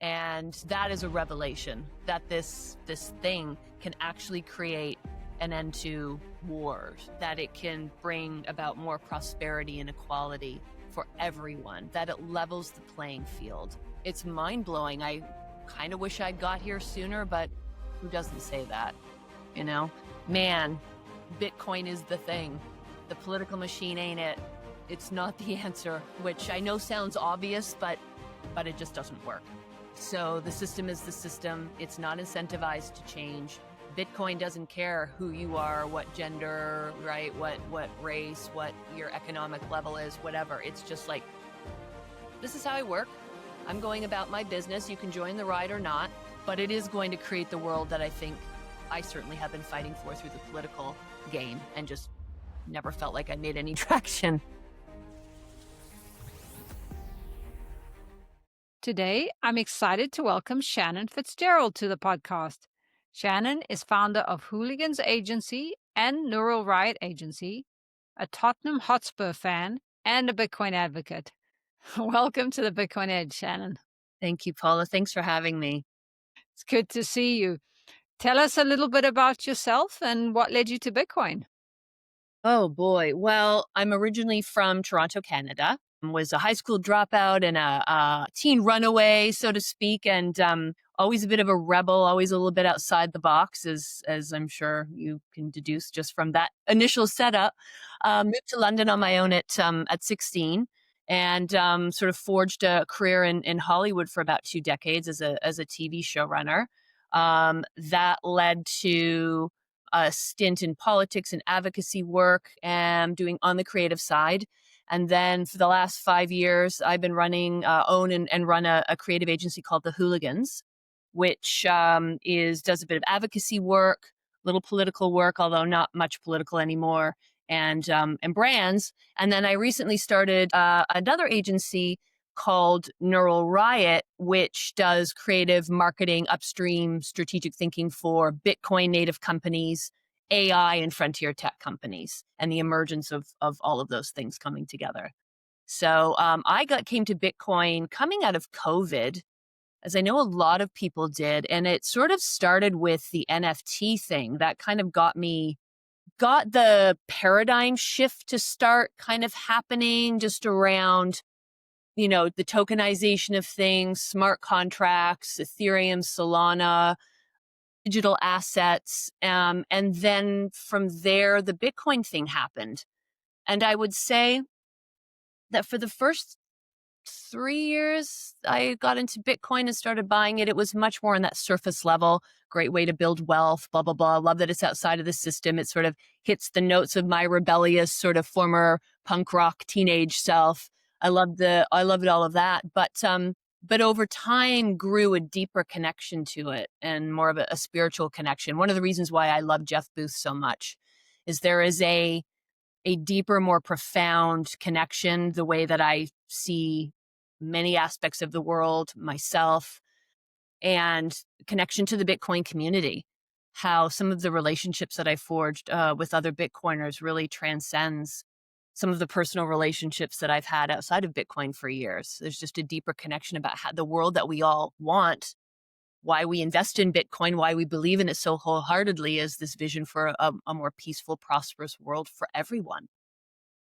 And that is a revelation that this thing can actually create an end to wars, that it can bring about more prosperity and equality for everyone, that it levels the playing field. It's mind-blowing. I kind of wish I'd got here sooner, but who doesn't say that, you know? Man, Bitcoin is the thing. The political machine ain't it. It's not the answer, which I know sounds obvious, but it just doesn't work. So the system is the system. It's not incentivized to change. Bitcoin doesn't care who you are, what gender, right? What race, what your economic level is, whatever. It's just like, this is how I work. I'm going about my business. You can join the ride or not, but it is going to create the world that I think I certainly have been fighting for through the political game and just never felt like I made any traction. Today, I'm excited to welcome Shannon Fitzgerald to the podcast. Shannon is founder of Hooligans Agency and Neural Riot Agency, a Tottenham Hotspur fan, and a Bitcoin advocate. Welcome to the Bitcoin Edge, Shannon. Thank you, Paula. Thanks for having me. It's good to see you. Tell us a little bit about yourself and what led you to Bitcoin. Oh, boy. Well, I'm originally from Toronto, Canada. Was a high school dropout and a teen runaway, so to speak, and always a bit of a rebel, always a little bit outside the box, as I'm sure you can deduce just from that initial setup. Moved to London on my own at 16, and sort of forged a career in Hollywood for about 2 decades as a TV showrunner. That led to a stint in politics and advocacy work, and doing on the creative side. And then for the last 5 years, I've been own and run a creative agency called The Hooligans, which does a bit of advocacy work, little political work, although not much political anymore, and brands. And then I recently started another agency called Neural Riot, which does creative marketing, upstream strategic thinking for Bitcoin native companies, AI and frontier tech companies, and the emergence of all of those things coming together. So I came to Bitcoin coming out of COVID, as I know a lot of people did. And it sort of started with the NFT thing that kind of got the paradigm shift to start kind of happening just around, the tokenization of things, smart contracts, Ethereum, Solana, digital assets. And then from there, the Bitcoin thing happened. And I would say that for the first 3 years, I got into Bitcoin and started buying it. It was much more on that surface level. Great way to build wealth, blah, blah, blah. Love that it's outside of the system. It sort of hits the notes of my rebellious sort of former punk rock teenage self. I loved all of that. But over time grew a deeper connection to it and more of a spiritual connection. One of the reasons why I love Jeff Booth so much is there is a deeper, more profound connection, the way that I see many aspects of the world, myself, and connection to the Bitcoin community. How some of the relationships that I forged with other Bitcoiners really transcends some of the personal relationships that I've had outside of Bitcoin for years. There's just a deeper connection about how the world that we all want, why we invest in Bitcoin, why we believe in it so wholeheartedly, is this vision for a more peaceful, prosperous world for everyone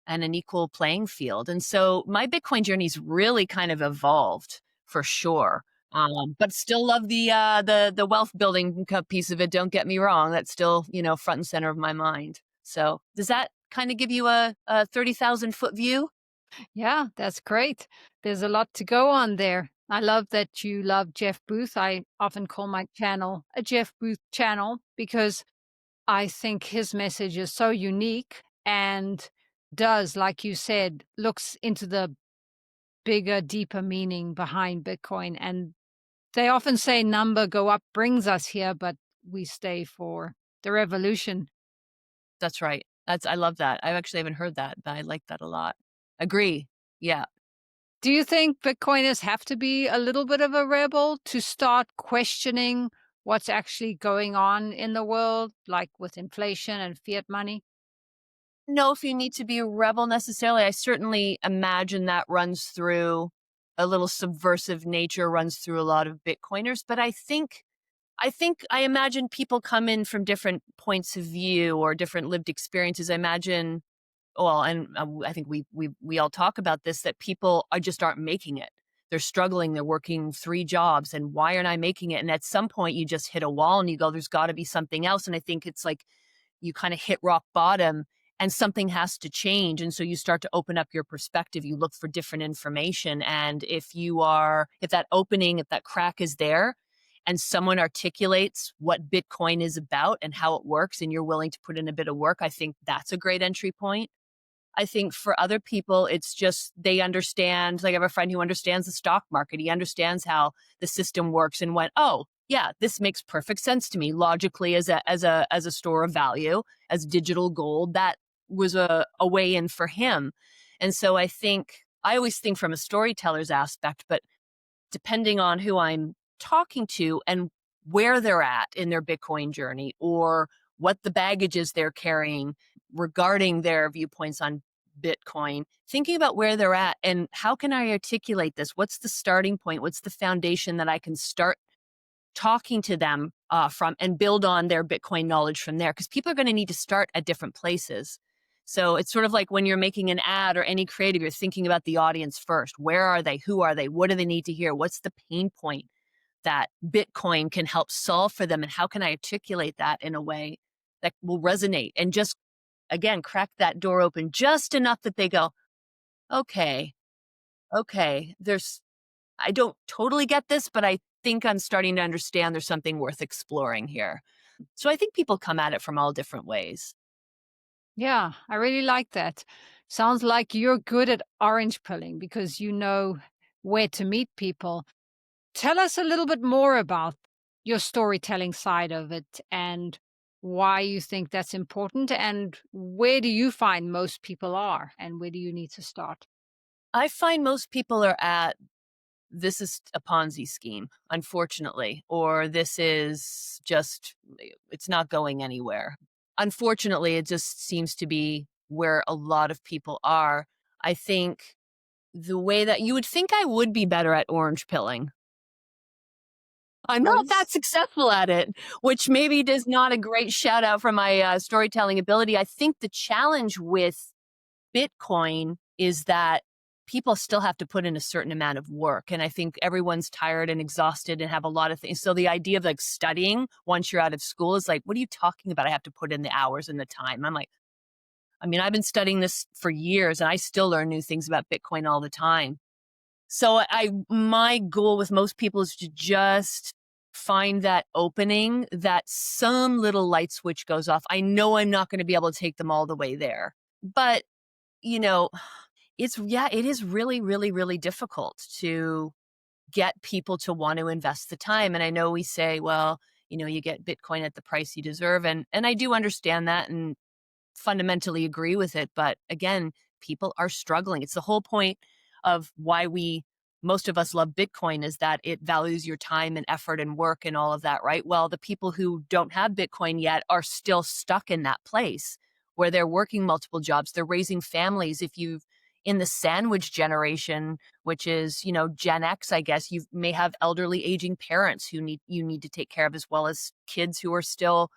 and an equal playing field. And so my Bitcoin journey's really kind of evolved for sure. But still love the wealth building piece of it. Don't get me wrong. That's still, front and center of my mind. So does that kind of give you a 30,000 foot view? Yeah, that's great. There's a lot to go on there. I love that you love Jeff Booth. I often call my channel a Jeff Booth channel because I think his message is so unique and does, like you said, looks into the bigger, deeper meaning behind Bitcoin. And they often say number go up brings us here, but we stay for the revolution. That's right. I love that. I actually haven't heard that, but I like that a lot. Agree. Yeah. Do you think Bitcoiners have to be a little bit of a rebel to start questioning what's actually going on in the world, like with inflation and fiat money? Know if you need to be a rebel necessarily. I certainly imagine that runs through a little subversive nature runs through a lot of Bitcoiners, but I imagine people come in from different points of view or different lived experiences. I imagine, well, and I think we all talk about this, that people aren't making it. They're struggling. They're working 3 jobs, and why aren't I making it? And at some point, you just hit a wall, and you go, "There's got to be something else." And I think it's like you kind of hit rock bottom, and something has to change. And so you start to open up your perspective. You look for different information, and if that opening, if that crack is there, and someone articulates what Bitcoin is about and how it works, and you're willing to put in a bit of work, I think that's a great entry point. I think for other people, it's just they understand. Like I have a friend who understands the stock market. He understands how the system works and went, oh, yeah, this makes perfect sense to me logically as a store of value, as digital gold. That was a way in for him. And so I always think from a storyteller's aspect, but depending on who I'm talking to and where they're at in their Bitcoin journey or what the baggage is they're carrying regarding their viewpoints on Bitcoin, thinking about where they're at and how can I articulate this? What's the starting point? What's the foundation that I can start talking to them from and build on their Bitcoin knowledge from there? Because people are going to need to start at different places. So it's sort of like when you're making an ad or any creative, you're thinking about the audience first. Where are they? Who are they? What do they need to hear? What's the pain point that Bitcoin can help solve for them? And how can I articulate that in a way that will resonate and just, again, crack that door open just enough that they go, okay, okay, I don't totally get this, but I think I'm starting to understand there's something worth exploring here. So I think people come at it from all different ways. Yeah, I really like that. Sounds like you're good at orange pulling because you know where to meet people. Tell us a little bit more about your storytelling side of it and why you think that's important and where do you find most people are and where do you need to start? I find most people are at this is a Ponzi scheme, unfortunately, or this is just, it's not going anywhere. Unfortunately, it just seems to be where a lot of people are. I think the way that you would think I would be better at orange pilling. I'm not Was that successful at it, which maybe is not a great shout out for my storytelling ability. I think the challenge with Bitcoin is that people still have to put in a certain amount of work. And I think everyone's tired and exhausted and have a lot of things. So the idea of like studying once you're out of school is like, what are you talking about? I have to put in the hours and the time. I'm like, I mean, I've been studying this for years and I still learn new things about Bitcoin all the time. So my goal with most people is to just find that opening, that some little light switch goes off. I know I'm not going to be able to take them all the way there, but you know, it is really, really, really difficult to get people to want to invest the time. And I know we say, well, you get Bitcoin at the price you deserve. And I do understand that and fundamentally agree with it. But again, people are struggling. It's the whole point of why most of us love Bitcoin is that it values your time and effort and work and all of that, right? Well, the people who don't have Bitcoin yet are still stuck in that place where they're working multiple jobs. They're raising families. If you've in the sandwich generation, which is, Gen X, I guess, you may have elderly aging parents who you need to take care of, as well as kids who are still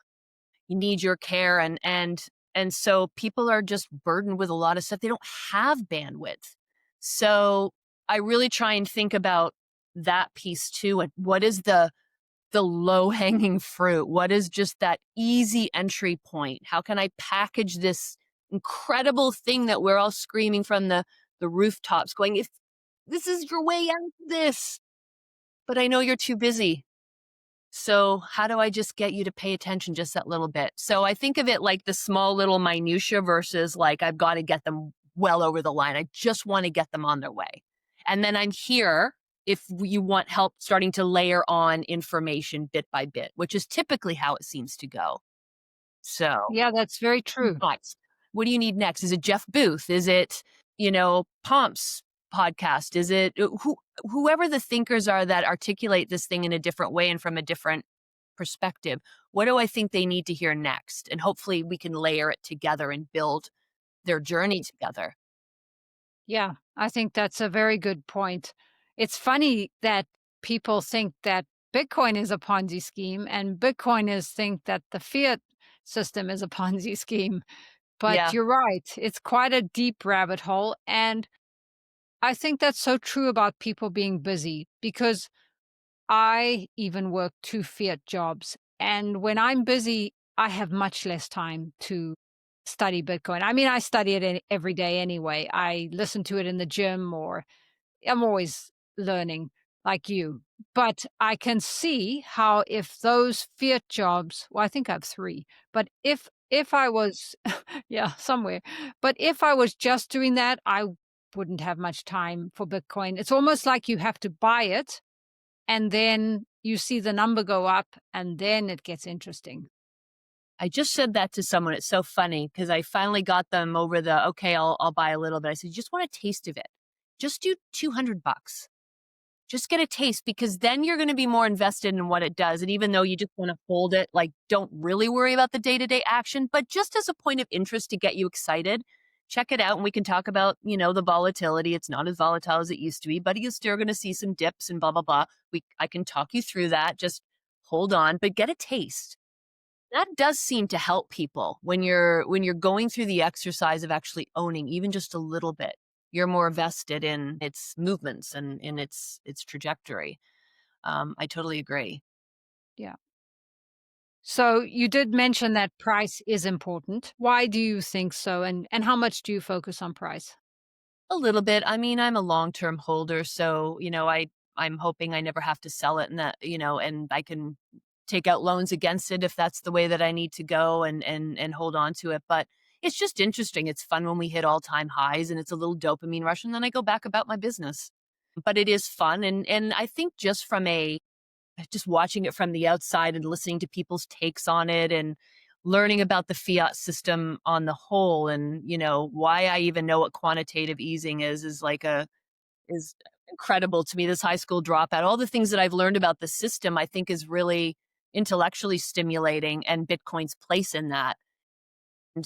you need your care and so people are just burdened with a lot of stuff. They don't have bandwidth. So I really try and think about that piece too. And what is the low hanging fruit? What is just that easy entry point? How can I package this incredible thing that we're all screaming from the rooftops going, if this is your way out of this, but I know you're too busy. So how do I just get you to pay attention just that little bit? So I think of it like the small little minutia versus like I've got to get them well over the line. I just want to get them on their way. And then I'm here if you want help starting to layer on information bit by bit, which is typically how it seems to go. So Yeah, that's very true. but what do you need next? Is it Jeff Booth? Is it, Pomp's podcast? Is it whoever the thinkers are that articulate this thing in a different way and from a different perspective? What do I think they need to hear next? And hopefully we can layer it together and build their journey together. Yeah, I think that's a very good point. It's funny that people think that Bitcoin is a Ponzi scheme and Bitcoiners think that the fiat system is a Ponzi scheme. But Yeah. you're right. It's quite a deep rabbit hole. And I think that's so true about people being busy because I even work 2 fiat jobs. And when I'm busy, I have much less time to study Bitcoin. I mean, I study it every day anyway. I listen to it in the gym, or I'm always learning like you. But I can see how if those fiat jobs, well, I think I have 3, but if I was yeah, somewhere. But if I was just doing that, I wouldn't have much time for Bitcoin. It's almost like you have to buy it and then you see the number go up and then it gets interesting. I just said that to someone. It's so funny because I finally got them over the, okay, I'll buy a little bit. I said, you just want a taste of it. Just do $200. Just get a taste because then you're going to be more invested in what it does. And even though you just want to hold it, like don't really worry about the day-to-day action, but just as a point of interest to get you excited, check it out and we can talk about, the volatility. It's not as volatile as it used to be, but you're still going to see some dips and blah, blah, blah. I can talk you through that. Just hold on, but get a taste. That does seem to help people when you're going through the exercise of actually owning even just a little bit. You're more vested in its movements and in its trajectory. I totally agree. Yeah. So you did mention that price is important. Why do you think so? And how much do you focus on price? A little bit. I mean, I'm a long-term holder, so, I'm hoping I never have to sell it and that, and I can take out loans against it if that's the way that I need to go and hold on to it. But it's just interesting. It's fun when we hit all-time highs and it's a little dopamine rush and then I go back about my business. But it is fun and I think just watching it from the outside and listening to people's takes on it and learning about the fiat system on the whole and why I even know what quantitative easing is incredible to me. This high school dropout, all the things that I've learned about the system, I think is really intellectually stimulating and Bitcoin's place in that. And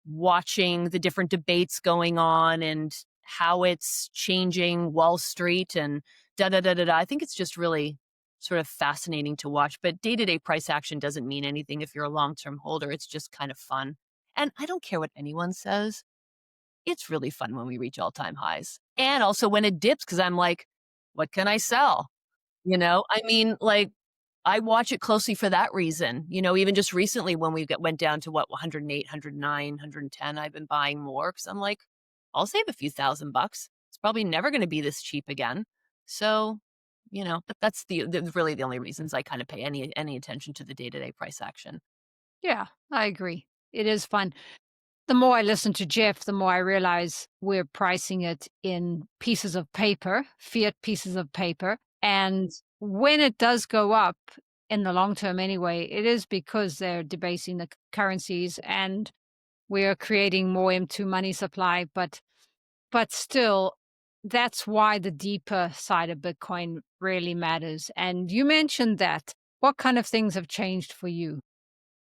watching the different debates going on and how it's changing Wall Street and da da da da da. I think it's just really sort of fascinating to watch. But day to day price action doesn't mean anything if you're a long term holder. It's just kind of fun. And I don't care what anyone says. It's really fun when we reach all time highs. And also when it dips, because I'm like, what can I sell? I mean, like, I watch it closely for that reason. Even just recently when went down to what, 108, 109, 110, I've been buying more because I'm like, I'll save a few $1,000. It's probably never going to be this cheap again. So, but that's really the only reasons I kind of pay any attention to the day to day price action. Yeah, I agree. It is fun. The more I listen to Jeff, the more I realize we're pricing it in pieces of paper, fiat pieces of paper. And when it does go up in the long term anyway, it is because they're debasing the currencies and we're creating more M2 money supply. But still, that's why the deeper side of Bitcoin really matters. And you mentioned that. What kind of things have changed for you?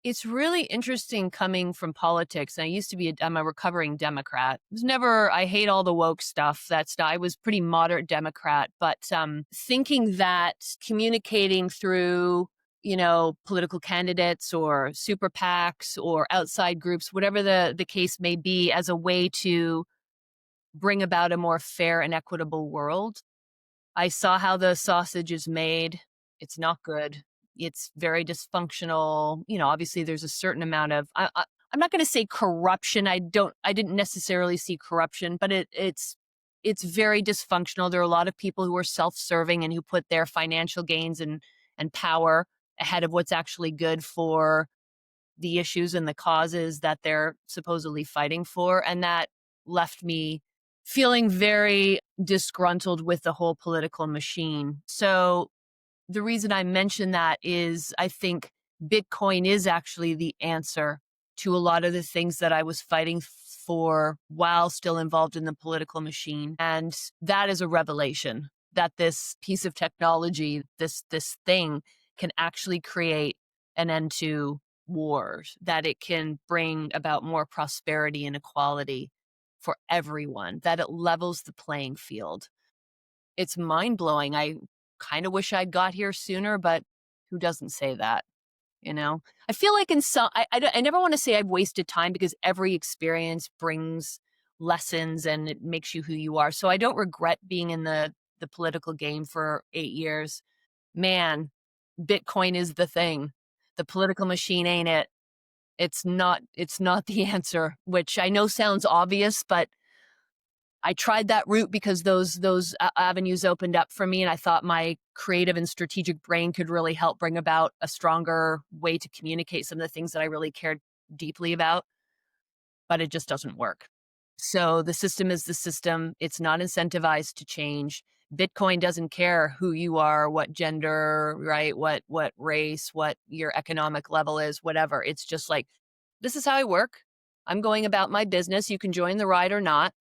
It's really interesting coming from politics. I used to be I'm a recovering Democrat. I hate all the woke stuff. I was pretty moderate Democrat, but thinking that communicating through, political candidates or super PACs or outside groups, whatever the case may be, as a way to bring about a more fair and equitable world. I saw how the sausage is made. It's not good. It's very dysfunctional. Obviously there's a certain amount of I'm not going to say corruption. I didn't necessarily see corruption, but it's very dysfunctional. There are a lot of people who are self-serving and who put their financial gains and power ahead of what's actually good for the issues and the causes that they're supposedly fighting for. And that left me feeling very disgruntled with the whole political machine. So the reason I mention that is I think Bitcoin is actually the answer to a lot of the things that I was fighting for while still involved in the political machine. And that is a revelation that this piece of technology, this thing can actually create an end to wars, that it can bring about more prosperity and equality for everyone, that it levels the playing field. It's mind blowing. I kind of wish I'd got here sooner, but who doesn't say that? You know, I feel like in some, I never want to say I've wasted time because every experience brings lessons and it makes you who you are. So I don't regret being in the political game for 8 years. Man, Bitcoin is the thing. The political machine ain't it. It's not the answer, which I know sounds obvious, but I tried that route because those avenues opened up for me, and I thought my creative and strategic brain could really help bring about a stronger way to communicate some of the things that I really cared deeply about, but it just doesn't work. So the system is the system. It's not incentivized to change. Bitcoin doesn't care who you are, what gender, right? What race, what your economic level is, whatever. It's just like, this is how I work. I'm going about my business. You can join the ride or not,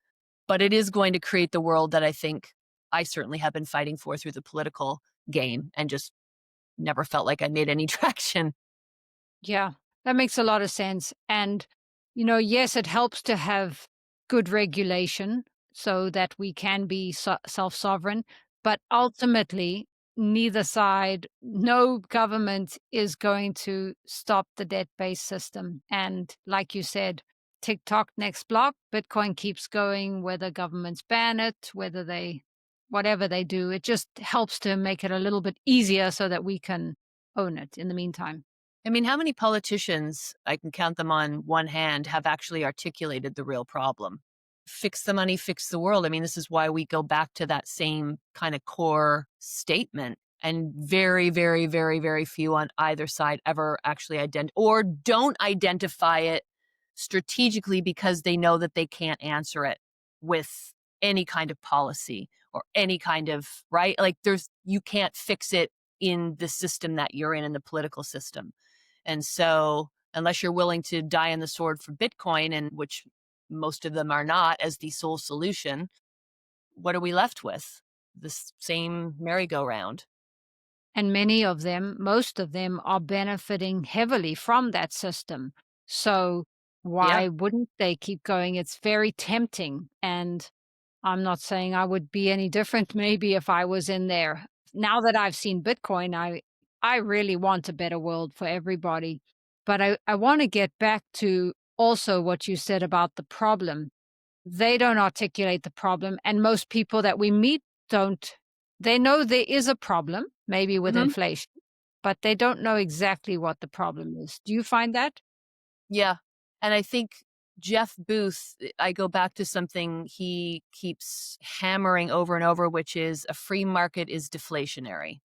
but it is going to create the world that I think I certainly have been fighting for through the political game and just never felt like I made any traction. Yeah, that makes a lot of sense. And, yes, it helps to have good regulation so that we can be self sovereign. But ultimately, neither side, no government is going to stop the debt based system. And like you said, TikTok next block, Bitcoin keeps going, whether governments ban it, whatever they do, it just helps to make it a little bit easier so that we can own it in the meantime. I mean, how many politicians, I can count them on one hand, have actually articulated the real problem? Fix the money, fix the world. I mean, this is why we go back to that same kind of core statement. And very, very, very, very few on either side ever actually or don't identify it strategically because they know that they can't answer it with any kind of policy or any kind of, right? Like you can't fix it in the system that you're in the political system. And so, unless you're willing to die on the sword for Bitcoin, and which most of them are not, as the sole solution, what are we left with? The same merry-go-round. And many of them, most of them, are benefiting heavily from that system. So Yeah. why wouldn't they keep going? It's very tempting. And I'm not saying I would be any different maybe if I was in there. Now that I've seen Bitcoin, I really want a better world for everybody. But I want to get back to also what you said about the problem. They don't articulate the problem, and most people that we meet don't. They know there is a problem, maybe with hmm inflation, but they don't know exactly what the problem is. Do you find that? Yeah. And I think Jeff Booth, I go back to something he keeps hammering over and over, which is a free market is deflationary.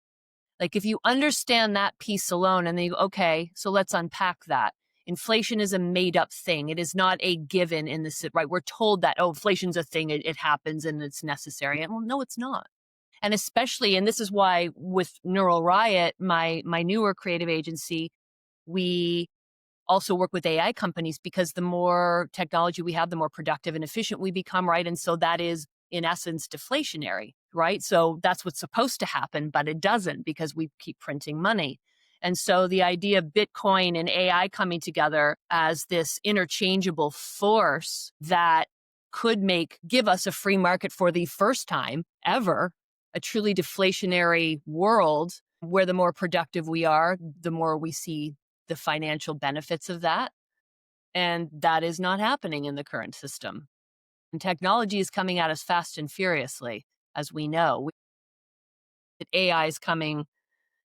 Like if you understand that piece alone and then you go, okay, so let's unpack that. Inflation is a made up thing. It is not a given in the, right? We're told that, oh, inflation's a thing. It happens and it's necessary. And well, no, it's not. And especially, and this is why with Neural Riot, my newer creative agency, we also work with AI companies because the more technology we have, the more productive and efficient we become, right? And so that is, in essence, deflationary, right? So that's what's supposed to happen, but it doesn't because we keep printing money. And so the idea of Bitcoin and AI coming together as this interchangeable force that could give us a free market for the first time ever, a truly deflationary world where the more productive we are, the more we see the financial benefits of that. And that is not happening in the current system. And technology is coming at us fast and furiously, as we know. AI is coming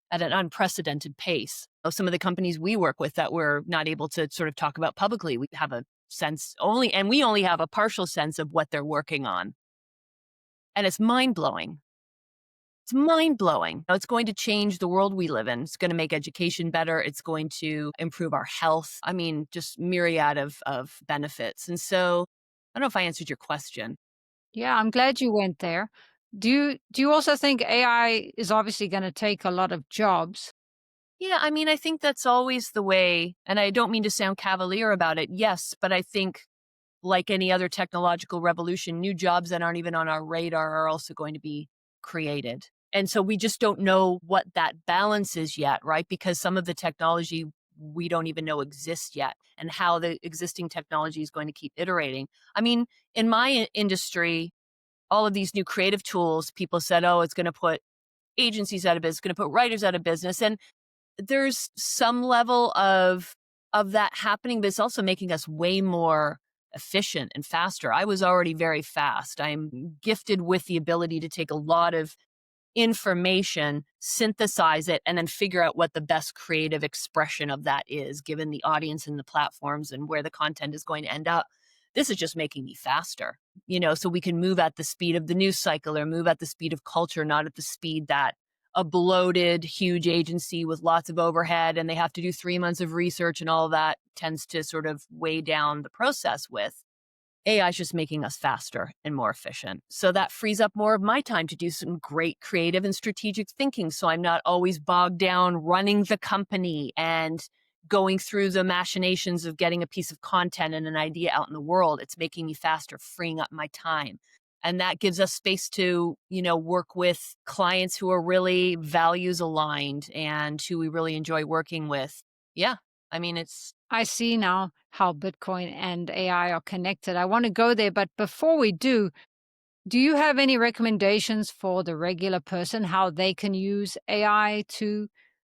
at an unprecedented pace. Some of the companies we work with that we're not able to sort of talk about publicly, we have a sense only, and we only have a partial sense of what they're working on. And it's mind blowing. It's mind blowing. It's going to change the world we live in. It's going to make education better. It's going to improve our health. I mean, just myriad of benefits. And so I don't know if I answered your question. Yeah, I'm glad you went there. Do you also think AI is obviously going to take a lot of jobs? Yeah, I mean, I think that's always the way. And I don't mean to sound cavalier about it. Yes, but I think like any other technological revolution, new jobs that aren't even on our radar are also going to be created. And so we just don't know what that balance is yet, right? Because some of the technology we don't even know exists yet and how the existing technology is going to keep iterating. I mean, in my industry, all of these new creative tools, people said, oh, it's going to put agencies out of business, it's going to put writers out of business. And there's some level of that happening, but it's also making us way more efficient and faster. I was already very fast. I'm gifted with the ability to take a lot of information, synthesize it, and then figure out what the best creative expression of that is, given the audience and the platforms and where the content is going to end up. This is just making me faster, so we can move at the speed of the news cycle or move at the speed of culture, not at the speed that a bloated, huge agency with lots of overhead and they have to do 3 months of research and all of that tends to sort of weigh down the process with. AI is just making us faster and more efficient. So that frees up more of my time to do some great creative and strategic thinking. So I'm not always bogged down running the company and going through the machinations of getting a piece of content and an idea out in the world. It's making me faster, freeing up my time. And that gives us space to, work with clients who are really values aligned and who we really enjoy working with. Yeah. I mean, I see now how Bitcoin and AI are connected. I want to go there, but before we do you have any recommendations for the regular person, how they can use AI to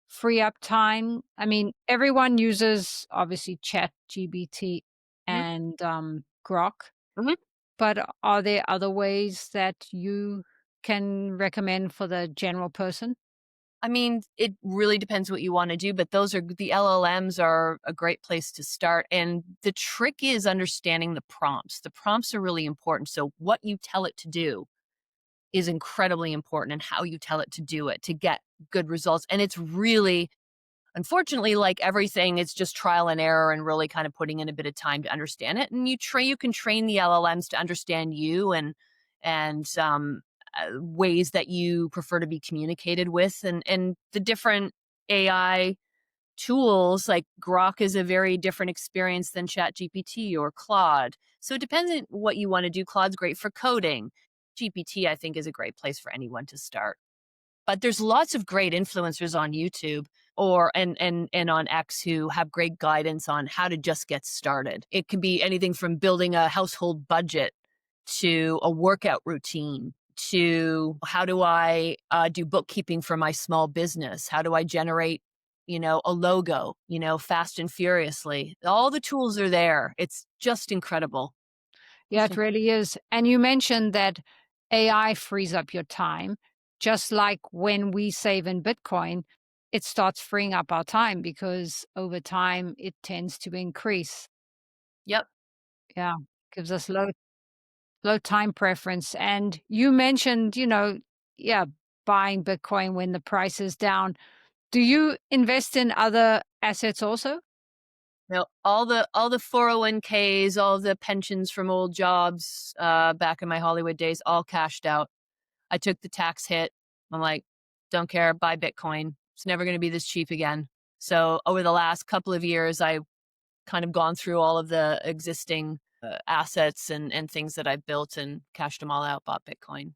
free up time? I mean, everyone uses obviously Chat GBT Mhm, and Grok, mhm. but are there other ways that you can recommend for the general person? I mean, it really depends what you want to do, but the LLMs are a great place to start. And the trick is understanding the prompts. The prompts are really important. So what you tell it to do is incredibly important, and how you tell it to do it to get good results. And it's really, unfortunately, like everything, it's just trial and error and really kind of putting in a bit of time to understand it. And you can train the LLMs to understand you and ways that you prefer to be communicated with, and the different AI tools like Grok is a very different experience than ChatGPT or Claude. So it depends on what you want to do. Claude's great for coding. GPT, I think, is a great place for anyone to start. But there's lots of great influencers on YouTube and on X who have great guidance on how to just get started. It can be anything from building a household budget to a workout routine to how do I do bookkeeping for my small business? How do I generate, a logo, fast and furiously? All the tools are there. It's just incredible. Yeah, it really is. And you mentioned that AI frees up your time, just like when we save in Bitcoin, it starts freeing up our time because over time it tends to increase. Yep. Yeah, gives us low time preference. And you mentioned, yeah, buying Bitcoin when the price is down. Do you invest in other assets also? All the 401ks, all the pensions from old jobs back in my Hollywood days, all cashed out. I took the tax hit. I'm like, don't care, buy Bitcoin. It's never going to be this cheap again. So over the last couple of years, I kind of gone through all of the existing assets and things that I've built and cashed them all out, bought Bitcoin.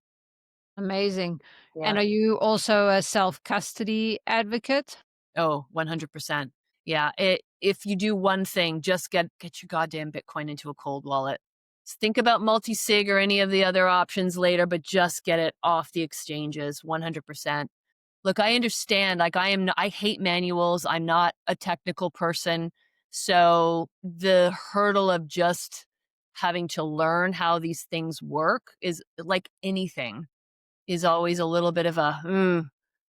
Amazing. Yeah. And are you also a self custody advocate? Oh, 100%. Yeah. If you do one thing, just get your goddamn Bitcoin into a cold wallet. Think about Multisig or any of the other options later, but just get it off the exchanges 100%. Look, I understand. Like I hate manuals. I'm not a technical person. So the hurdle of just having to learn how these things work is like anything is always a little bit of a,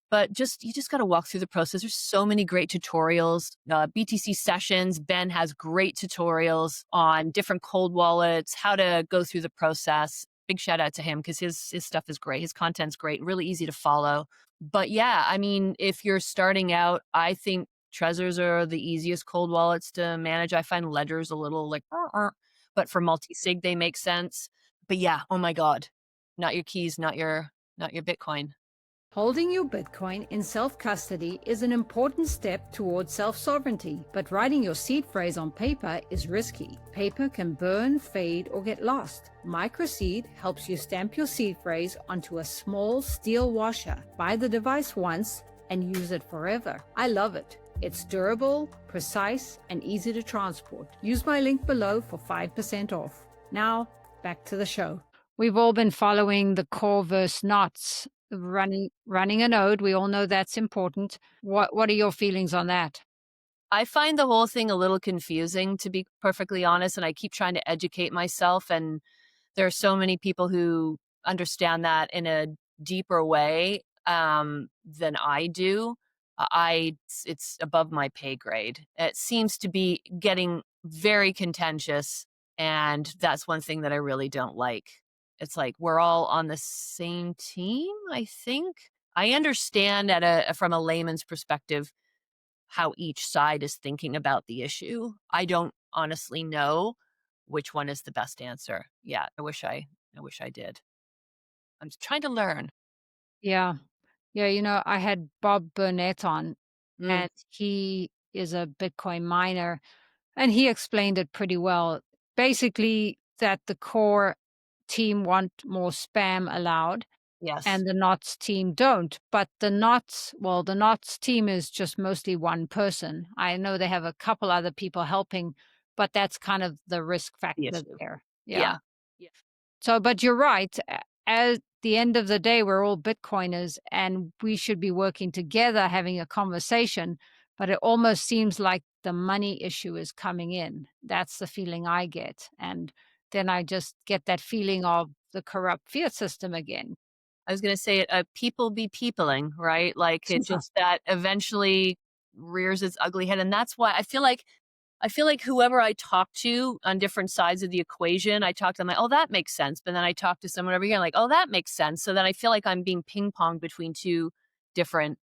but you just got to walk through the process. There's so many great tutorials. BTC sessions. Ben has great tutorials on different cold wallets, how to go through the process. Big shout out to him because his stuff is great. His content's great, really easy to follow. But yeah, I mean, if you're starting out, I think Trezors are the easiest cold wallets to manage. I find Ledger's a little like, but for multi-sig, they make sense. But yeah, oh my God, not your keys, not your Bitcoin. Holding your Bitcoin in self custody is an important step towards self sovereignty, but writing your seed phrase on paper is risky. Paper can burn, fade, or get lost. MICROSEED helps you stamp your seed phrase onto a small steel washer. Buy the device once and use it forever. I love it. It's durable, precise, and easy to transport. Use my link below for 5% off. Now, back to the show. We've all been following the core versus knots, running a node. We all know that's important. What are your feelings on that? I find the whole thing a little confusing, to be perfectly honest, and I keep trying to educate myself. And there are so many people who understand that in a deeper way than I do. It's above my pay grade. It seems to be getting very contentious, and that's one thing that I really don't like. It's like we're all on the same team. I think I understand from a layman's perspective how each side is thinking about the issue. I don't honestly know which one is the best answer. Yeah, I wish I did. I'm just trying to learn. Yeah. Yeah, I had Bob Burnett on, Mm, and he is a Bitcoin miner, and he explained it pretty well. Basically, that the core team want more spam allowed yes, and the Knots team don't. But the Knots team is just mostly one person. I know they have a couple other people helping, but that's kind of the risk the factor issue. there. Yeah. Yeah. Yeah. So, but you're right. At the end of the day, we're all Bitcoiners and we should be working together, having a conversation. But it almost seems like the money issue is coming in. That's the feeling I get. And then I just get that feeling of the corrupt fiat system again. I was gonna say it, people be peopling, right? Like it just that eventually rears its ugly head, and that's why I feel like whoever I talk to on different sides of the equation, I talk to them like, "Oh, that makes sense," but then I talk to someone over here like, "Oh, that makes sense." So then I feel like I'm being ping ponged between two different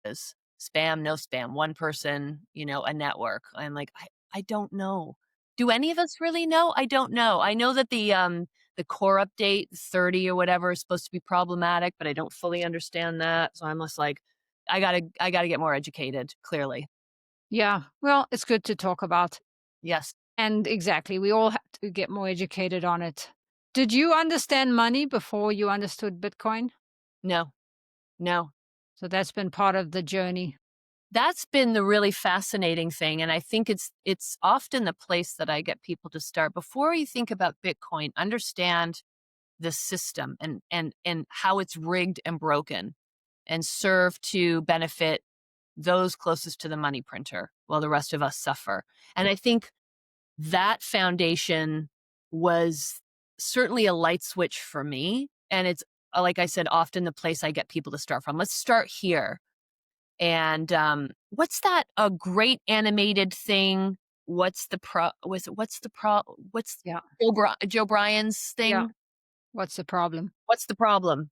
is spam, no spam, one person, a network. I'm like, I don't know. Do any of us really know? I don't know. I know that the core update 30 or whatever is supposed to be problematic, but I don't fully understand that. So I'm just like, I gotta get more educated, clearly. Yeah. Well, it's good to talk about. Yes. And exactly, we all have to get more educated on it. Did you understand money before you understood Bitcoin? No, no. So that's been part of the journey. That's been the really fascinating thing. And I think it's often the place that I get people to start. Before you think about Bitcoin, understand the system and how it's rigged and broken and serve to benefit those closest to the money printer while the rest of us suffer. And I think that foundation was certainly a light switch for me. And it's, like I said, often the place I get people to start from. Let's start here. And what's that? A great animated thing. What's Yeah. Joe Bryan's Yeah. thing? What's the problem? What's the problem?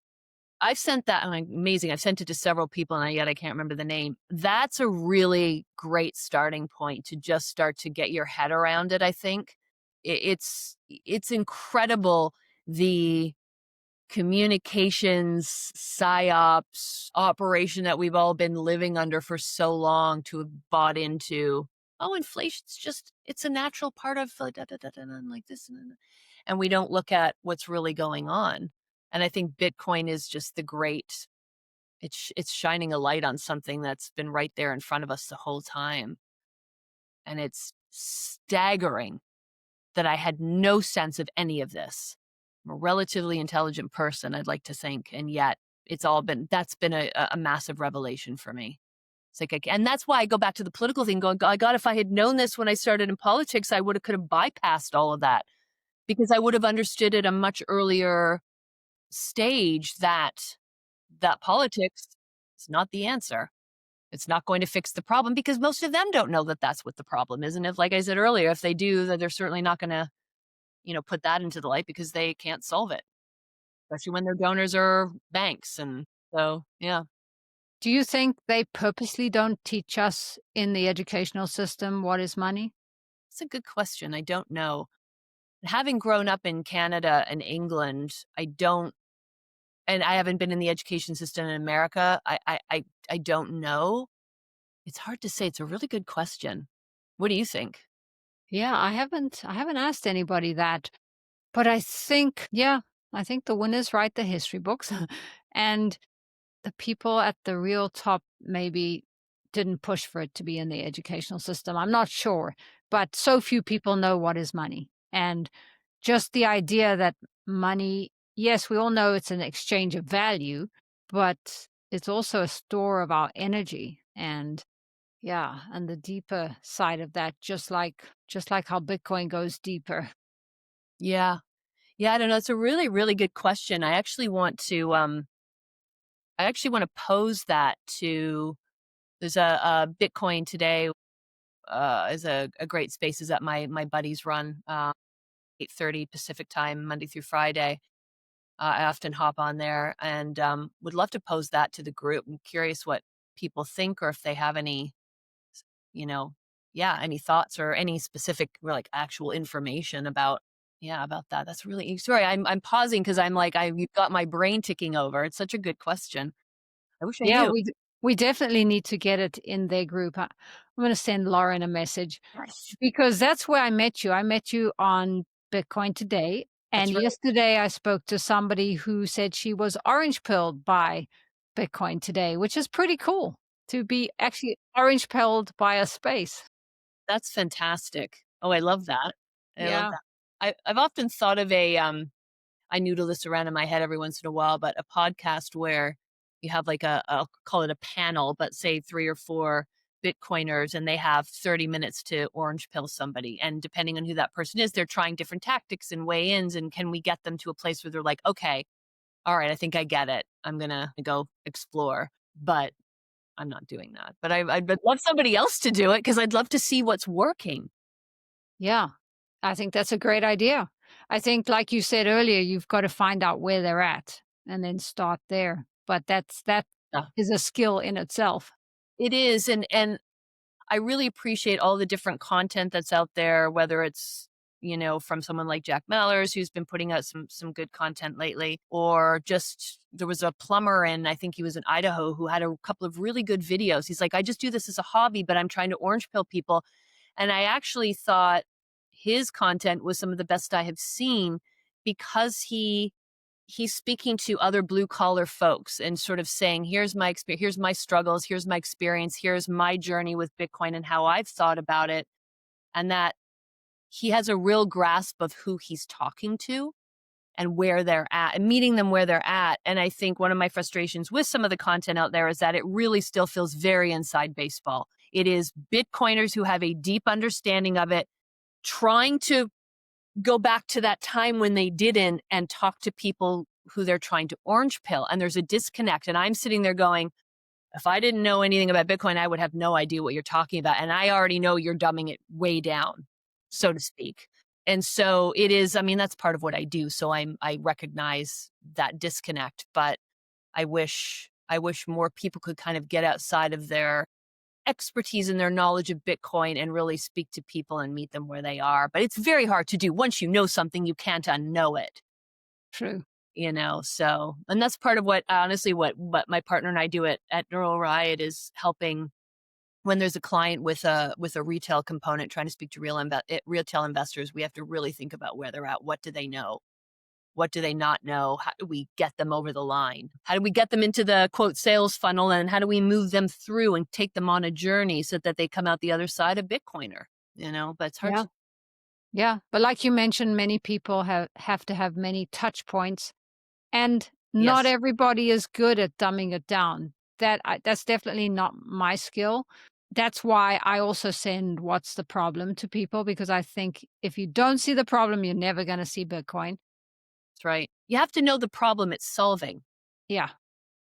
I've sent that, and amazing. I've sent it to several people, and yet I can't remember the name. That's a really great starting point to just start to get your head around it. I think it's incredible the communications psyops operation that we've all been living under for so long to have bought into. Oh, inflation's just it's a natural part of da, da, da, da, and like this and we don't look at what's really going on. And I think Bitcoin is just the great it's shining a light on something that's been right there in front of us the whole time. And it's staggering that I had no sense of any of this. I'm a relatively intelligent person, I'd like to think, and yet that's been a massive revelation for me. It's like, and that's why I go back to the political thing, going, God, if I had known this when I started in politics, I could have bypassed all of that because I would have understood at a much earlier stage that politics is not the answer. It's not going to fix the problem because most of them don't know that that's what the problem is. And if, like I said earlier, if they do, then they're certainly not going to put that into the light because they can't solve it, especially when their donors are banks. And so, yeah, Do you think they purposely don't teach us in the educational system what is money? it's a good question. I don't know. Having grown up in Canada and England, and I haven't been in the education system in America. I don't know. It's hard to say. It's a really good question. What do you think? Yeah, I haven't asked anybody that. But I think the winners write the history books and the people at the real top maybe didn't push for it to be in the educational system. I'm not sure, but so few people know what is money. And just the idea that money yes, we all know it's an exchange of value, but it's also a store of our energy. And yeah, and the deeper side of that, just like how Bitcoin goes deeper. Yeah. Yeah, I don't know. It's a really, really good question. I actually want to pose that to there's a Bitcoin today is a great spaces that my buddies run 8:30 Pacific time Monday through Friday. I often hop on there and would love to pose that to the group. I'm curious what people think or if they have any, you know, yeah, any thoughts or any specific like actual information about yeah about that. That's really sorry. I'm pausing because I'm like you've got my brain ticking over. It's such a good question. I wish I Yeah, knew. we definitely need to get it in their group. I'm gonna send Lauren a message Yes, because that's where I met you. I met you on Bitcoin Today, and that's right. yesterday I spoke to somebody who said she was orange pilled by Bitcoin Today, which is pretty cool to be actually orange pilled by a space. That's fantastic. Oh, I love that. I love Yeah. that. I've often thought of I noodle this around in my head every once in a while, but a podcast where you have like I'll call it a panel, but say 3 or 4 Bitcoiners and they have 30 minutes to orange pill somebody. And depending on who that person is, they're trying different tactics and weigh ins. And can we get them to a place where they're like, okay, all right, I think I get it. I'm going to go explore. But I'm not doing that. But I'd love somebody else to do it because I'd love to see what's working. Yeah. I think that's a great idea. I think, like you said earlier, you've got to find out where they're at and then start there. But that Yeah. is a skill in itself. It is. And I really appreciate all the different content that's out there, whether it's, from someone like Jack Mallers, who's been putting out some good content lately, or just there was a plumber and I think he was in Idaho who had a couple of really good videos. He's like, I just do this as a hobby, but I'm trying to orange pill people. And I actually thought his content was some of the best I have seen because he's speaking to other blue collar folks and sort of saying, here's my experience, here's my struggles, here's my experience, here's my journey with Bitcoin and how I've thought about it. And that he has a real grasp of who he's talking to and where they're at and meeting them where they're at. And I think one of my frustrations with some of the content out there is that it really still feels very inside baseball. It is Bitcoiners who have a deep understanding of it, trying to go back to that time when they didn't and talk to people who they're trying to orange pill. And there's a disconnect. And I'm sitting there going, if I didn't know anything about Bitcoin, I would have no idea what you're talking about. And I already know you're dumbing it way down, so to speak. And so it is, I mean, that's part of what I do. So I recognize that disconnect, but I wish more people could kind of get outside of their expertise and their knowledge of Bitcoin and really speak to people and meet them where they are. But it's very hard to do. Once you know something, you can't unknow it, True. so, and that's part of what, honestly, what my partner and I do at Neural Riot is helping when there's a client with a retail component trying to speak to retail investors. We have to really think about where they're at. What do they know? What do they not know? How do we get them over the line? How do we get them into the quote sales funnel? And how do we move them through and take them on a journey so that they come out the other side a Bitcoiner? But it's hard Yeah. to, Yeah. But like you mentioned, many people have to have many touch points, and not yes, everybody is good at dumbing it down. That's definitely not my skill. That's why I also send "What's the problem?" to people, because I think if you don't see the problem, you're never going to see Bitcoin. that's right. You have to know the problem it's solving. Yeah.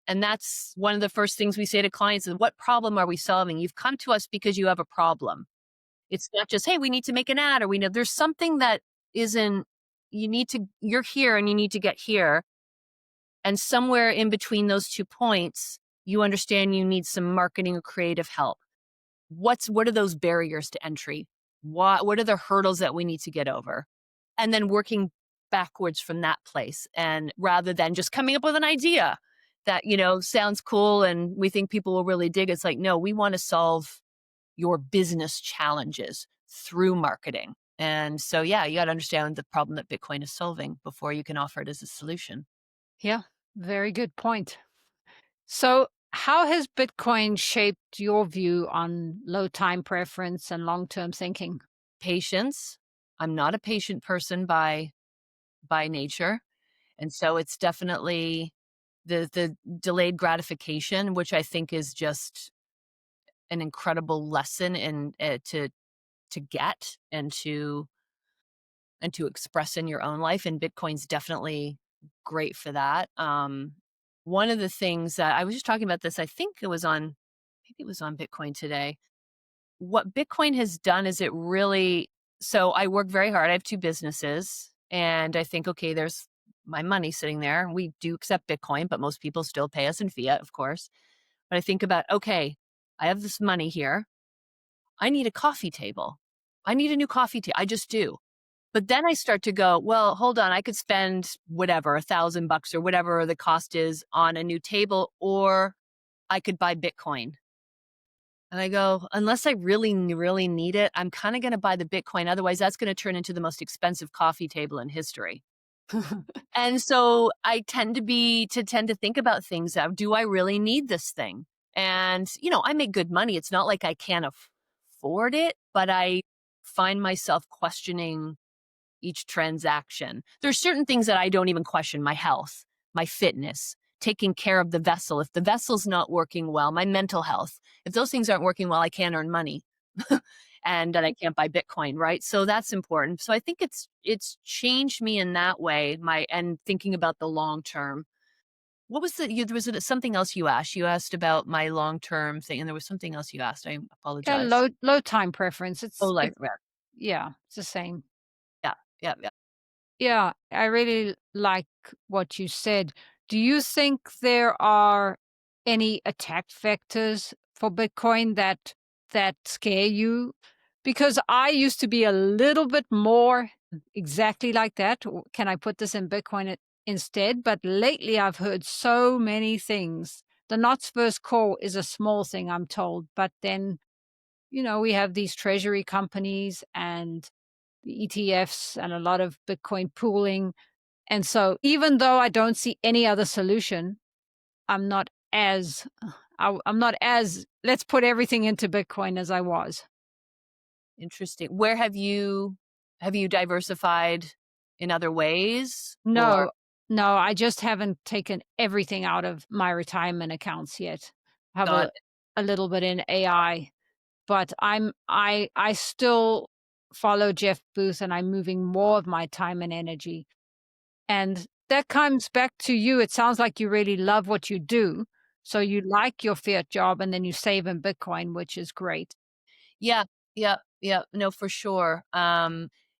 And that's one of the first things we say to clients is, what problem are we solving? You've come to us because you have a problem. It's not just, hey, we need to make an ad or we know there's something that isn't, you're here and you need to get here. And somewhere in between those 2 points, you understand you need some marketing or creative help. What are those barriers to entry? What are the hurdles that we need to get over? And then working backwards from that place. And rather than just coming up with an idea that, sounds cool and we think people will really dig, it's like, no, we want to solve your business challenges through marketing. And so, yeah, you got to understand the problem that Bitcoin is solving before you can offer it as a solution. Yeah. Very good point. So, how has Bitcoin shaped your view on low time preference and long term thinking? Patience. I'm not a patient person by nature. And so it's definitely the delayed gratification, which I think is just an incredible lesson in to get and to express in your own life. And Bitcoin's definitely great for that. One of the things that I was just talking about this, I think it was on, maybe it was on Bitcoin today. What Bitcoin has done is it really, so I work very hard. I have two businesses and I think, okay, there's my money sitting there. We do accept Bitcoin, but most people still pay us in fiat, of course. But I think about, okay, I have this money here. I need a coffee table. I need a new coffee table. I just do. But then I start to go, well, hold on, I could spend whatever, $1,000 or whatever the cost is on a new table, or I could buy Bitcoin. And I go, unless I really, really need it, I'm kind of going to buy the Bitcoin. Otherwise, that's going to turn into the most expensive coffee table in history. And so I tend to think about things of, do I really need this thing? And, I make good money. It's not like I can't afford it, but I find myself questioning each transaction. There's certain things that I don't even question: my health, my fitness, taking care of the vessel. If the vessel's not working well, my mental health. If those things aren't working well, I can't earn money. And that I can't buy Bitcoin, right? So that's important. So I think it's changed me in that way, and thinking about the long term. What was was it something else you asked? You asked about my long term thing, and there was something else you asked. I Yeah, apologize. low time preference. Oh, It's yeah, yeah, it's the same. yeah, yeah, yeah. Yeah, I really like what you said. Do you think there are any attack vectors for Bitcoin that scare you? Because I used to be a little bit more exactly like that. Can I put this in Bitcoin instead? But lately I've heard so many things. The knots first call is a small thing, I'm told, but then we have these treasury companies and the ETFs and a lot of Bitcoin pooling. And so even though I don't see any other solution, I'm not as I'm not as let's put everything into Bitcoin as I was. Interesting. Where have you diversified in other ways or No, no, I just haven't taken everything out of my retirement accounts yet. I have got a little bit in AI, but I still follow Jeff Booth and I'm moving more of my time and energy. And that comes back to you. It sounds like you really love what you do. So you like your fiat job and then you save in Bitcoin, which is great. Yeah, yeah, yeah. No, for sure.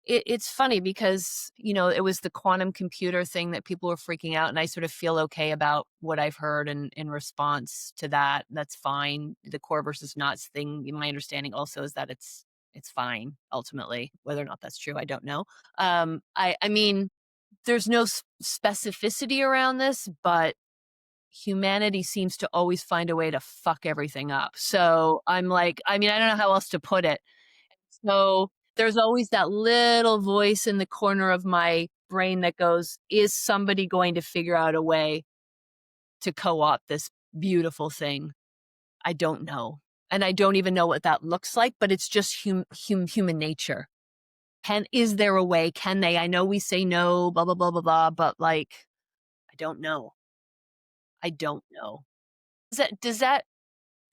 It's funny because, it was the quantum computer thing that people were freaking out, and I sort of feel okay about what I've heard in response to that. That's fine. The core versus knots thing, my understanding also is that it's fine ultimately. Whether or not that's true, I don't know. I mean, there's no specificity around this, but humanity seems to always find a way to fuck everything up. So I'm like, I mean, I don't know how else to put it. So there's always that little voice in the corner of my brain that goes, is somebody going to figure out a way to co-opt this beautiful thing? I don't know. And I don't even know what that looks like, but it's just human nature. Is there a way? Can they? I know we say no, blah, blah, blah, blah, blah, but like, I don't know. I don't know. Is that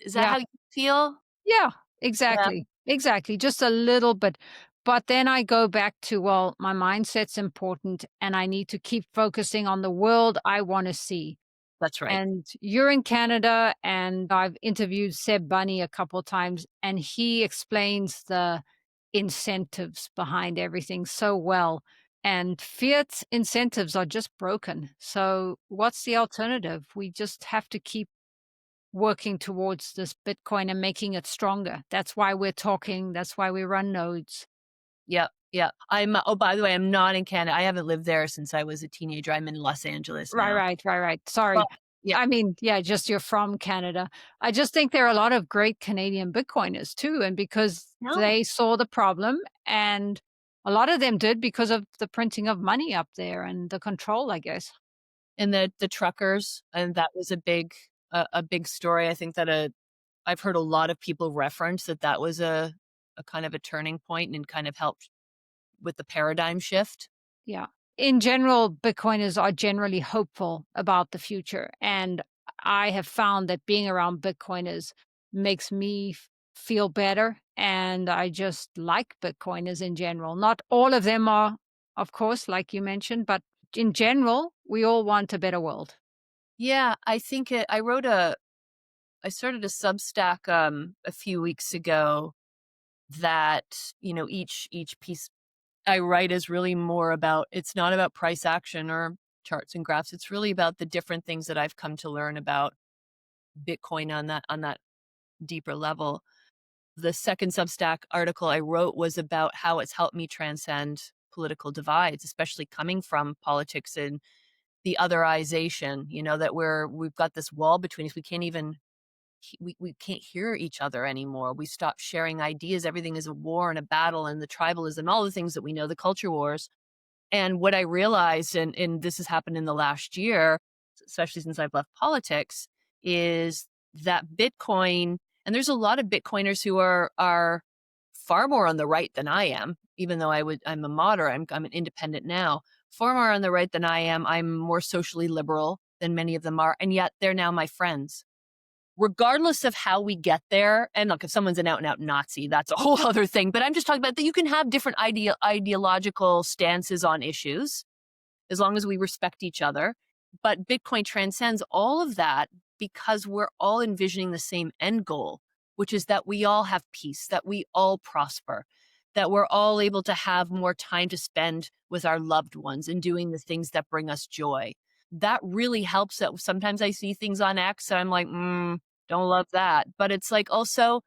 Yeah. how you feel? Yeah, Yeah, exactly. Exactly. Just a little bit. But then I go back to, well, my mindset's important and I need to keep focusing on the world I want to see. that's right. And you're in Canada, and I've interviewed Seb Bunny a couple times, and he explains the incentives behind everything so well. And fiat incentives are just broken. So, what's the alternative? We just have to keep working towards this Bitcoin and making it stronger. That's why we're talking. That's why we run nodes. Yeah, yeah. Oh, by the way, I'm not in Canada. I haven't lived there since I was a teenager. I'm in Los Angeles Right, now. right, right, right. But Sorry. yeah, I mean, yeah, just you're from Canada. I just think there are a lot of great Canadian Bitcoiners too. And because no. they saw the problem, and a lot of them did because of the printing of money up there and the control, I guess. And the truckers, and that was a big story. I think that I've heard a lot of people reference that was a kind of a turning point and kind of helped with the paradigm shift. Yeah. In general, Bitcoiners are generally hopeful about the future. And I have found that being around Bitcoiners makes me feel better. And I just like Bitcoiners in general. Not all of them are, of course, like you mentioned, but in general, we all want a better world. Yeah, I think I started a Substack a few weeks ago that, each piece I write is really more about, it's not about price action or charts and graphs. It's really about the different things that I've come to learn about Bitcoin on that deeper level. The second Substack article I wrote was about how it's helped me transcend political divides, especially coming from politics and the otherization, that we've got this wall between us. We can't even we can't hear each other anymore. We stopped sharing ideas. Everything is a war and a battle and the tribalism, all the things that we know, the culture wars. And what I realized, and this has happened in the last year, especially since I've left politics, is that Bitcoin, and there's a lot of Bitcoiners who are far more on the right than I am, even though I'm a moderate, I'm an independent now, far more on the right than I am. I'm more socially liberal than many of them are, and yet they're now my friends regardless of how we get there. And look, if someone's an out and out Nazi, that's a whole other thing. But I'm just talking about that you can have different ideological stances on issues as long as we respect each other. But Bitcoin transcends all of that because we're all envisioning the same end goal, which is that we all have peace, that we all prosper, that we're all able to have more time to spend with our loved ones and doing the things that bring us joy. That really helps. That sometimes I see things on X and I'm like, don't love that. But it's like also,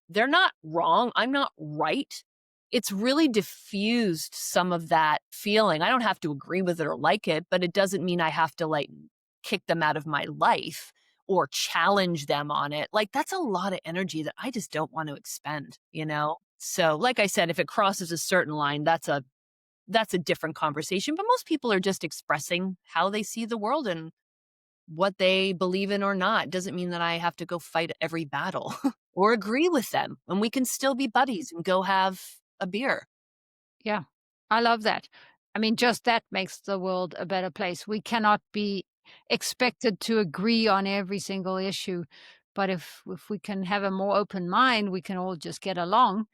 they're not wrong. I'm not right. It's really diffused some of that feeling. I don't have to agree with it or like it, but it doesn't mean I have to like kick them out of my life or challenge them on it. Like that's a lot of energy that I just don't want to expend. So, like I said, if it crosses a certain line, that's a different conversation, but most people are just expressing how they see the world and what they believe in or not. Doesn't mean that I have to go fight every battle or agree with them, and we can still be buddies and go have a beer. Yeah, I love that. I mean, just that makes the world a better place. We cannot be expected to agree on every single issue, but if we can have a more open mind, we can all just get along.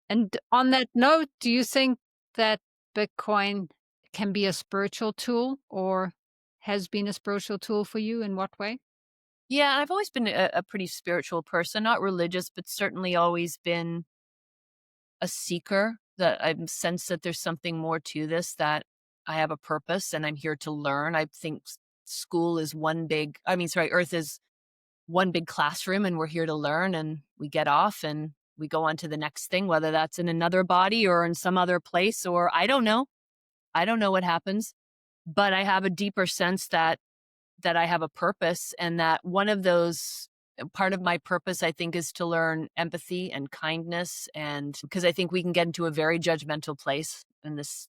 And on that note, do you think that Bitcoin can be a spiritual tool or has been a spiritual tool for you? In what way? Yeah, I've always been a pretty spiritual person, not religious, but certainly always been a seeker, that I've sensed that there's something more to this, that I have a purpose and I'm here to learn. I think school is Earth is one big classroom and we're here to learn and we get off and we go on to the next thing, whether that's in another body or in some other place, or I don't know. I don't know what happens, but I have a deeper sense that I have a purpose, and that one of those part of my purpose, I think, is to learn empathy and kindness. And because I think we can get into a very judgmental place in this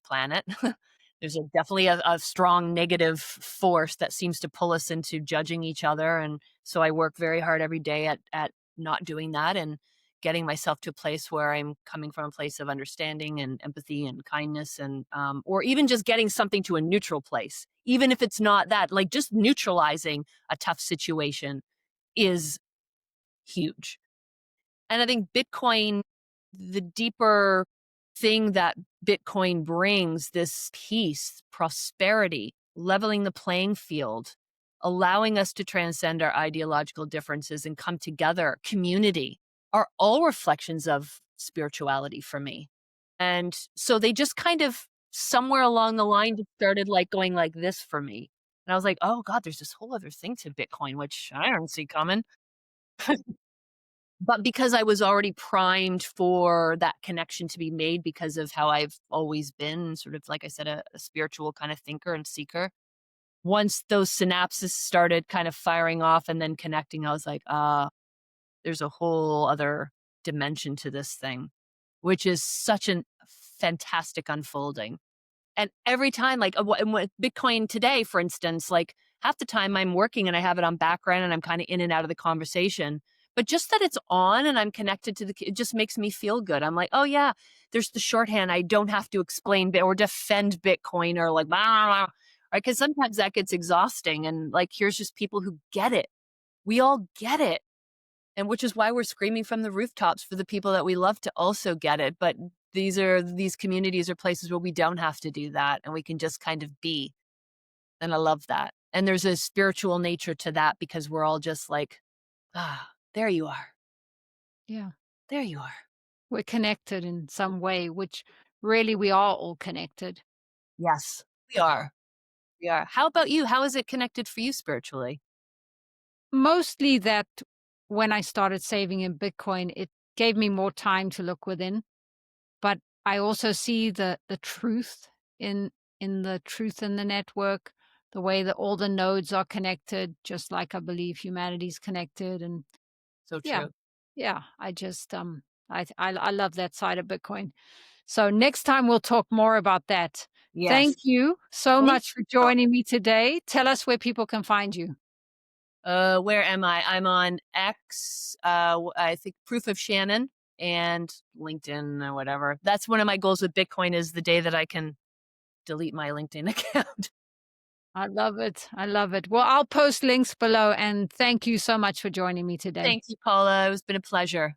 planet. There's definitely a strong negative force that seems to pull us into judging each other. And so I work very hard every day at not doing that and getting myself to a place where I'm coming from a place of understanding and empathy and kindness, and or even just getting something to a neutral place, even if it's not that, like just neutralizing a tough situation is huge. And I think Bitcoin, the deeper thing that Bitcoin brings, this peace, prosperity, leveling the playing field, allowing us to transcend our ideological differences and come together, community, are all reflections of spirituality for me. And so they just kind of somewhere along the line just started like going like this for me. And I was like, oh God, there's this whole other thing to Bitcoin, which I don't see coming. But because I was already primed for that connection to be made because of how I've always been sort of, like I said, a spiritual kind of thinker and seeker. Once those synapses started kind of firing off and then connecting, I was like, there's a whole other dimension to this thing, which is such an fantastic unfolding. And every time, like with Bitcoin today, for instance, like half the time I'm working and I have it on background and I'm kind of in and out of the conversation. But just that it's on and I'm connected to it just makes me feel good. I'm like, oh yeah, there's the shorthand. I don't have to explain or defend Bitcoin or like, blah, blah, blah. Right? Because sometimes that gets exhausting. And like, here's just people who get it. We all get it. And which is why we're screaming from the rooftops for the people that we love to also get it. But these communities are places where we don't have to do that and we can just kind of be. And I love that. And there's a spiritual nature to that because we're all just like, ah, there you are. Yeah. There you are. We're connected in some way, which really we are all connected. Yes, we are. We are. How about you? How is it connected for you spiritually? Mostly that when I started saving in Bitcoin, it gave me more time to look within, but I also see the truth in the truth in the network, the way that all the nodes are connected, just like I believe humanity's connected. And So yeah, true. yeah, I just I love that side of Bitcoin. So next time we'll talk more about that. Yes. Thank you so Thank much for you. joining me today. Tell us where people can find you. Where am I? I'm on X, I think Proof of Shannon and LinkedIn or whatever. That's one of my goals with Bitcoin is the day that I can delete my LinkedIn account. I love it. I love it. Well, I'll post links below and thank you so much for joining me today. Thank you, Paula. It's been a pleasure.